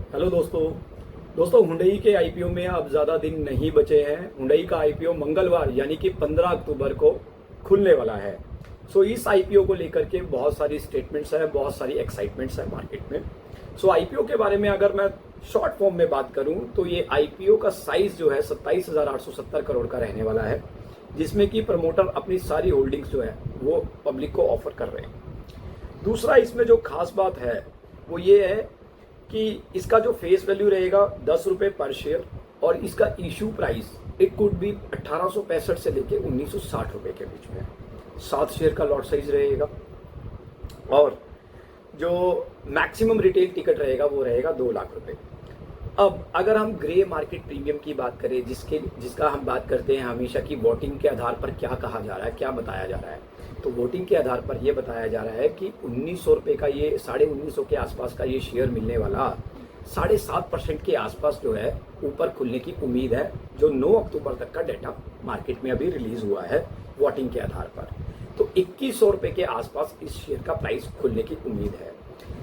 Hello दोस्तों Hyundai के IPO में अब ज़्यादा दिन नहीं बचे हैं। हुंडई का आईपीओ मंगलवार यानी कि 15 अक्टूबर को खुलने वाला है। इस आईपीओ को लेकर के बहुत सारी स्टेटमेंट्स है, बहुत सारी एक्साइटमेंट्स है मार्केट में। आईपीओ के बारे में अगर मैं शॉर्ट फॉर्म में बात करूं तो ये आईपीओ का साइज जो है 27,870 करोड़ का रहने वाला है, जिसमें कि प्रमोटर अपनी सारी होल्डिंग्स जो है वो पब्लिक को ऑफर कर रहे हैं। दूसरा इसमें जो खास बात है वो ये है कि इसका जो फेस वैल्यू रहेगा 10 रुपये पर शेयर, और इसका issue price it could be 1865 से लेके 1960 रुपये के बीच में। 7 शेयर का लॉट साइज रहेगा और जो मैक्सिमम रिटेल टिकट रहेगा वो रहेगा 2 लाख रुपए। अब अगर हम ग्रे मार्केट प्रीमियम की बात करें, जिसका हम बात करते हैं हमेशा कि वोटिंग के आधार पर क्या कहा जा रहा है, क्या बताया जा रहा है, तो वोटिंग के आधार पर यह बताया जा रहा है कि 1900 रुपये का ये 1950 के आसपास का ये शेयर मिलने वाला 7.5% के आसपास जो है ऊपर खुलने की उम्मीद है, जो 9 अक्टूबर तक का डेटा मार्केट में अभी रिलीज हुआ है वोटिंग के आधार पर। तो 2100 रुपये के आसपास इस शेयर का प्राइस खुलने की उम्मीद है।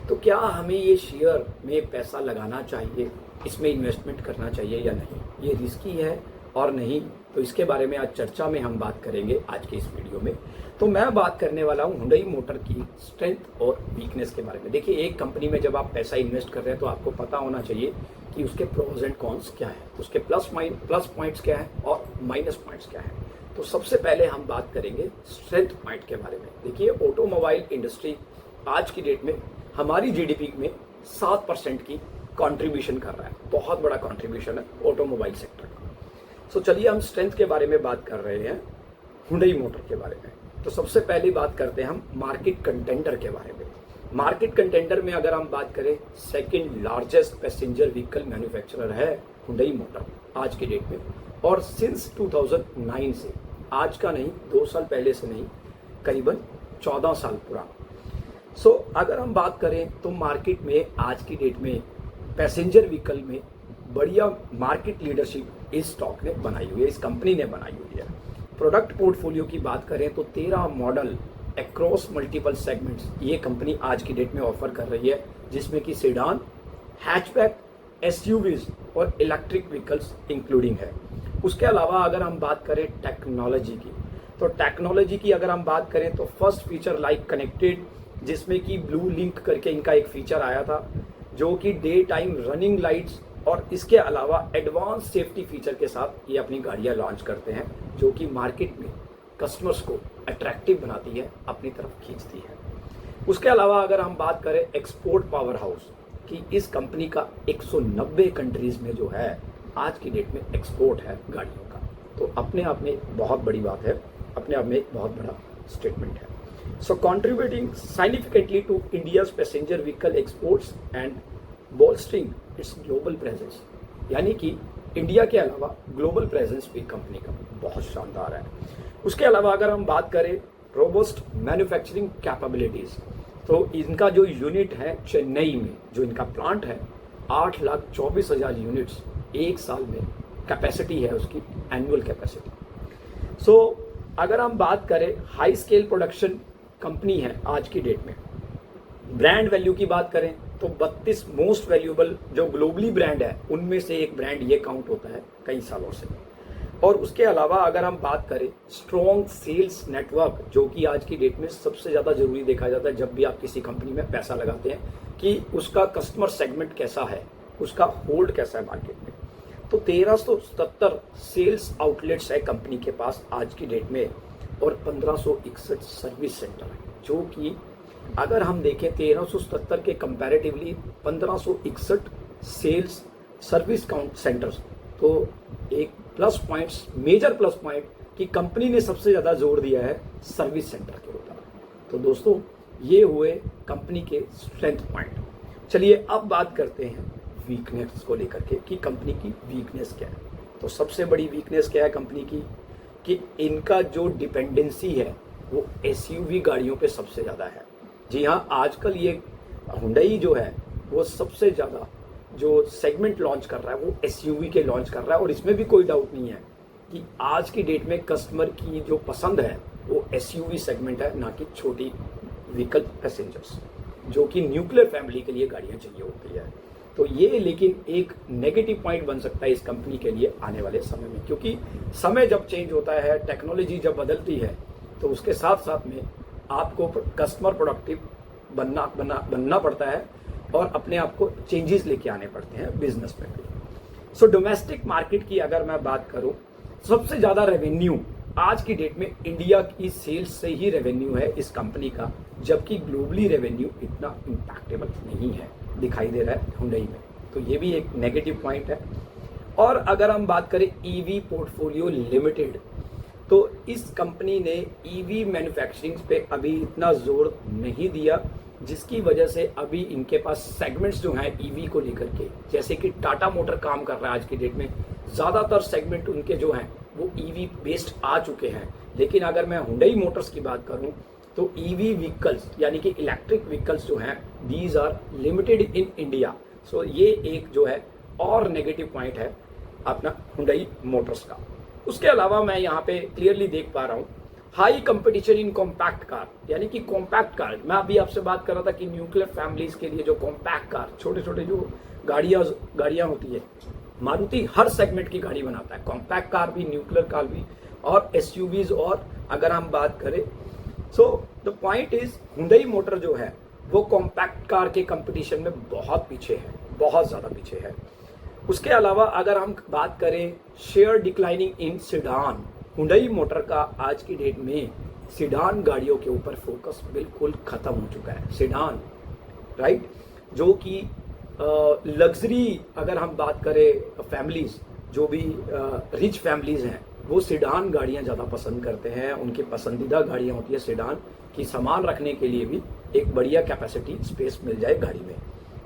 तो क्या हमें ये शेयर में पैसा लगाना चाहिए, इसमें इन्वेस्टमेंट करना चाहिए या नहीं, ये रिस्की है और नहीं, तो इसके बारे में आज चर्चा में हम बात करेंगे आज के इस वीडियो में। तो मैं बात करने वाला हूं हुंडई मोटर की स्ट्रेंथ और वीकनेस के बारे में। देखिए, एक कंपनी में जब आप पैसा इन्वेस्ट कर रहे हैं तो आपको पता होना चाहिए कि उसके प्रोज एंड कॉन्स क्या है, उसके प्लस पॉइंट्स क्या है और माइनस पॉइंट्स क्या है। तो सबसे पहले हम बात करेंगे स्ट्रेंथ पॉइंट के बारे में। देखिए, ऑटोमोबाइल इंडस्ट्री आज की डेट में हमारी जीडीपी में 7% की कंट्रीब्यूशन कर रहा है। बहुत बड़ा कंट्रीब्यूशन है ऑटोमोबाइल सेक्टर का। चलिए हम स्ट्रेंथ के बारे में बात कर रहे हैं, हुंडई मोटर के बारे में। तो सबसे पहली बात करते हैं हम मार्केट कंटेंडर के बारे में। मार्केट कंटेंडर में अगर हम बात करें, second largest passenger vehicle manufacturer है हुंडई मोटर आज की डेट में, और सिंस 2009 से, आज का नहीं, 2 साल पहले से नहीं, करीबन 14 साल पुराना। अगर हम बात करें तो मार्केट में आज की डेट में पैसेंजर व्हीकल में बढ़िया मार्केट लीडरशिप इस स्टॉक ने बनाई हुई है, इस कंपनी ने बनाई हुई है। प्रोडक्ट पोर्टफोलियो की बात करें तो 13 मॉडल अक्रॉस मल्टीपल सेगमेंट्स ये कंपनी आज की डेट में ऑफर कर रही है, जिसमें कि सेडान, हैचबैक, एसयूवीज और इलेक्ट्रिक व्हीकल्स इंक्लूडिंग है। उसके अलावा अगर हम बात करें टेक्नोलॉजी की, तो टेक्नोलॉजी की अगर हम बात करें तो फर्स्ट फीचर लाइक कनेक्टेड, जिसमें कि ब्लू लिंक करके इनका एक फीचर आया था, जो कि डे टाइम रनिंग लाइट्स और इसके अलावा एडवांस सेफ्टी फीचर के साथ ये अपनी गाड़ियां लॉन्च करते हैं, जो कि मार्केट में कस्टमर्स को अट्रैक्टिव बनाती है, अपनी तरफ खींचती है। उसके अलावा अगर हम बात करें एक्सपोर्ट पावर हाउस कि इस कंपनी का 190 कंट्रीज में जो है आज की डेट में एक्सपोर्ट है गाड़ियों का, तो अपने आप में बहुत बड़ी बात है, अपने आप में एक बहुत बड़ा स्टेटमेंट है। Contributing significantly to India's passenger vehicle exports and bolstering its global presence, यानी कि इंडिया के अलावा ग्लोबल प्रेजेंस भी कंपनी का बहुत शानदार है। उसके अलावा अगर हम बात करें रोबस्ट मैन्युफैक्चरिंग कैपेबिलिटीज, तो इनका जो यूनिट है चेन्नई में, जो इनका प्लांट है, 8,24,000 यूनिट्स एक साल में कैपेसिटी है उसकी, एनुअल कैपेसिटी। अगर हम बात करें हाई स्केल प्रोडक्शन कंपनी है आज की डेट में। ब्रांड वैल्यू की बात करें तो 32 मोस्ट वैल्यूएबल जो ग्लोबली ब्रांड है उनमें से एक ब्रांड ये काउंट होता है कई सालों से। और उसके अलावा अगर हम बात करें स्ट्रॉन्ग सेल्स नेटवर्क, जो कि आज की डेट में सबसे ज़्यादा जरूरी देखा जाता है जब भी आप किसी कंपनी में पैसा लगाते हैं, कि उसका कस्टमर सेगमेंट कैसा है, उसका होल्ड कैसा है मार्केट में। तो 1377 सेल्स आउटलेट्स है कंपनी के पास आज की डेट में, और 1561 सर्विस सेंटर है, जो कि अगर हम देखें 1377 के comparatively 1561 sales service count centres, तो एक plus points, major plus point कि कंपनी ने सबसे ज़्यादा जोर दिया है सर्विस सेंटर के ऊपर। तो दोस्तों, ये हुए कंपनी के स्ट्रेंथ पॉइंट। चलिए अब बात करते हैं वीकनेस को लेकर के कि कंपनी की वीकनेस क्या है। तो सबसे बड़ी वीकनेस क्या है कंपनी की, कि इनका जो डिपेंडेंसी है वो एसयूवी गाड़ियों पे सबसे ज़्यादा है। जी हाँ, आजकल ये हुंडई जो है वो सबसे ज़्यादा जो सेगमेंट लॉन्च कर रहा है वो एसयूवी के लॉन्च कर रहा है, और इसमें भी कोई डाउट नहीं है कि आज की डेट में कस्टमर की जो पसंद है वो एसयूवी सेगमेंट है, ना कि छोटी व्हीकल पैसेंजर्स, जो कि न्यूक्लियर फैमिली के लिए गाड़ियाँ चाहिए होती है। तो ये लेकिन एक नेगेटिव पॉइंट बन सकता है इस कंपनी के लिए आने वाले समय में, क्योंकि समय जब चेंज होता है, टेक्नोलॉजी जब बदलती है, तो उसके साथ साथ में आपको कस्टमर प्रोडक्टिव बनना पड़ता है और अपने आप को चेंजेस लेके आने पड़ते हैं बिजनेस में भी। सो डोमेस्टिक मार्केट की अगर मैं बात करूं, सबसे ज़्यादा रेवेन्यू आज की डेट में इंडिया की सेल्स से ही रेवेन्यू है इस कंपनी का, जबकि ग्लोबली रेवेन्यू इतना इम्पैक्टेबल नहीं है दिखाई दे रहा है हुंडई में। तो ये भी एक नेगेटिव पॉइंट है। और अगर हम बात करें ईवी पोर्टफोलियो लिमिटेड, तो इस कंपनी ने ईवी मैन्युफैक्चरिंग पे अभी इतना जोर नहीं दिया, जिसकी वजह से अभी इनके पास सेगमेंट्स जो हैं ईवी को लेकर के, जैसे कि टाटा मोटर काम कर रहा है आज की डेट में, ज़्यादातर सेगमेंट उनके जो हैं वो ईवी बेस्ड आ चुके हैं। लेकिन अगर मैं हुंडई मोटर्स की बात करूं तो ईवी व्हीकल्स यानी कि इलेक्ट्रिक व्हीकल्स जो हैं, these are limited in India. So ये एक जो है और नेगेटिव पॉइंट है अपना हुंडई मोटर्स का। उसके अलावा मैं यहाँ पे क्लियरली देख पा रहा हूँ high competition in compact car, यानी कि कॉम्पैक्ट कार। मैं अभी आपसे बात कर रहा था कि न्यूक्लियर फैमिलीज के लिए जो कॉम्पैक्ट कार, छोटे छोटे जो गाड़ियाँ होती है, मारुति हर सेगमेंट की गाड़ी बनाता है, कॉम्पैक्ट कार भी, न्यूक्लियर कार भी, और एसयूवीज। और अगर हम बात करें, so the point is Hyundai motor जो है वो कॉम्पैक्ट कार के कंपटीशन में बहुत पीछे है, बहुत ज़्यादा पीछे है। उसके अलावा अगर हम बात करें share declining in sedan, Hyundai motor का आज की डेट में सिडान गाड़ियों के ऊपर फोकस बिल्कुल खत्म हो चुका है। सिडान, राइट, जो कि लग्जरी, अगर हम बात करें फैमिलीज, जो भी रिच फैमिलीज हैं, वो सिडान गाड़ियां ज़्यादा पसंद करते हैं। उनकी पसंदीदा गाड़ियां होती है सिडान, कि सामान रखने के लिए भी एक बढ़िया कैपेसिटी स्पेस मिल जाए गाड़ी में।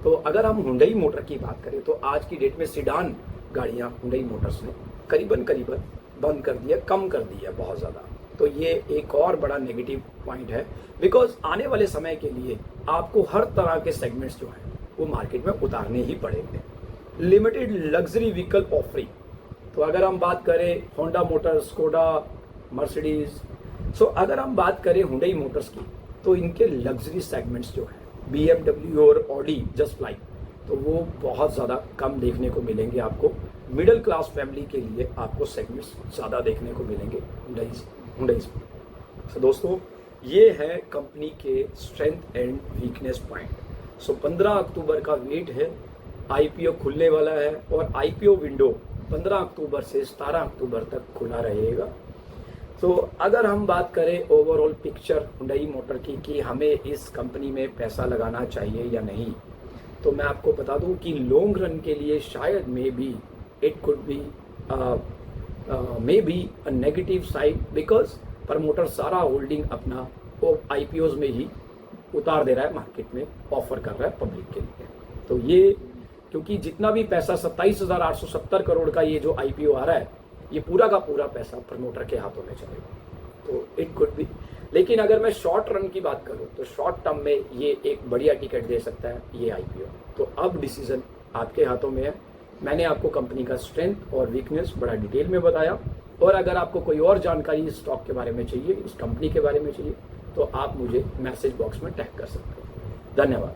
तो अगर हम हुंडई मोटर की बात करें तो आज की डेट में सिडान गाड़ियां हुंडई मोटर्स ने करीबन बंद कर दिया, कम कर दिया बहुत ज़्यादा। तो ये एक और बड़ा नेगेटिव पॉइंट है, बिकॉज आने वाले समय के लिए आपको हर तरह के सेगमेंट्स जो हैं वो मार्केट में उतारने ही पड़ेंगे। लिमिटेड लग्जरी व्हीकल ऑफरिंग, तो अगर हम बात करें होंडा मोटर्स, स्कोडा, मर्सिडीज, सो अगर हम बात करें हुंडई मोटर्स की, तो इनके लग्जरी सेगमेंट्स जो हैं BMW और ऑडी जस्ट लाइक, तो वो बहुत ज़्यादा कम देखने को मिलेंगे आपको। मिडिल क्लास फैमिली के लिए आपको सेगमेंट्स ज़्यादा देखने को मिलेंगे हुंडई। सो दोस्तों, ये है कंपनी के स्ट्रेंथ एंड वीकनेस पॉइंट। सो 15 अक्टूबर का वेट है, IPO खुलने वाला है, और IPO विंडो 15 अक्टूबर से 17 अक्टूबर तक खुला रहेगा। तो अगर हम बात करें ओवरऑल पिक्चर हुंडई मोटर की कि हमें इस कंपनी में पैसा लगाना चाहिए या नहीं, तो मैं आपको बता दूं कि लॉन्ग रन के लिए शायद may be it could be may be a negative side, because promoter सारा होल्डिंग अपना वो IPOs में ही उतार दे रहा है, मार्केट में ऑफर कर रहा है पब्लिक के लिए। तो ये क्योंकि जितना भी पैसा 27,870 करोड़ का ये जो IPO आ रहा है, ये पूरा का पूरा पैसा प्रमोटर के हाथों में चलेगा, तो इट कुड बी। लेकिन अगर मैं शॉर्ट रन की बात करूं तो शॉर्ट टर्म में ये एक बढ़िया टिकट दे सकता है ये IPO। तो अब डिसीजन आपके हाथों में है। मैंने आपको कंपनी का स्ट्रेंथ और वीकनेस बड़ा डिटेल में बताया, और अगर आपको कोई और जानकारी इस स्टॉक के बारे में चाहिए, इस कंपनी के बारे में चाहिए, तो आप मुझे मैसेज बॉक्स में टैग कर सकते हैं। धन्यवाद।